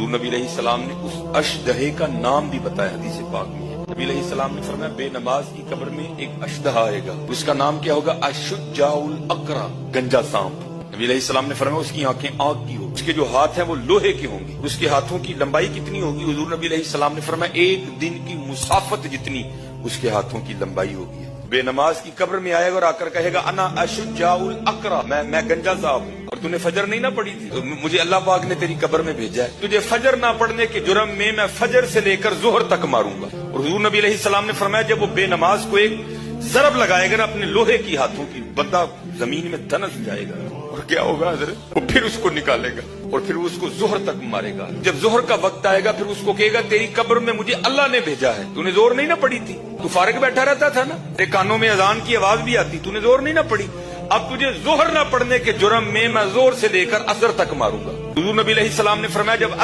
हुजूर नबी अलैहिस्सलाम ने उस अशदहे का नाम भी बताया हदीस पाक में। नबी अलैहिस्सलाम ने फरमाया बेनमाज की कब्र में एक अशदहा आएगा, उसका नाम क्या होगा? अशुज्जाउल अकरा, गंजा सांप। नबी अलैहिस्सलाम ने फरमाया उसकी आंखें आग की हो, उसके जो हाथ हैं वो लोहे के होंगे, उसके हाथों की लंबाई कितनी होगी? हुजूर नबी अलैहिस्सलाम ने फरमाया एक दिन की मुसाफत जितनी उसके हाथों की लंबाई होगी। बेनमाज की कब्र में आएगा और आकर कहेगा अना अशुज्जाउल अकरा, मैं गंजा साहब हूं और तूने फजर नहीं ना पढ़ी थी, तो मुझे अल्लाह पाक ने तेरी कब्र में भेजा है, तुझे फजर ना पढ़ने के जुर्म में मैं फजर से लेकर जोहर तक मारूंगा। और हुजूर नबी अलैहिस्सलाम ने फरमाया जब वो बेनमाज को एक जरब लगाएगा ना अपने लोहे की हाथों की, बंदा जमीन में धनस जाएगा और क्या होगा हजरत? वो फिर उसको निकालेगा और फिर उसको जोहर तक मारेगा। जब जोहर का वक्त आएगा फिर उसको कहेगा तेरी कब्र में मुझे अल्लाह ने भेजा है, तूने जोर नहीं ना पड़ी थी, तू फारिग बैठा रहता था ना, तेरे कानों में अजान की आवाज भी आती, तूने जोर नहीं ना पड़ी, अब तुझे जोहर ना पढ़ने के जुर्म में मैं जोर से लेकर असर तक मारूंगा। हुजूर नबी अलैहिस्सलाम ने फरमाया जब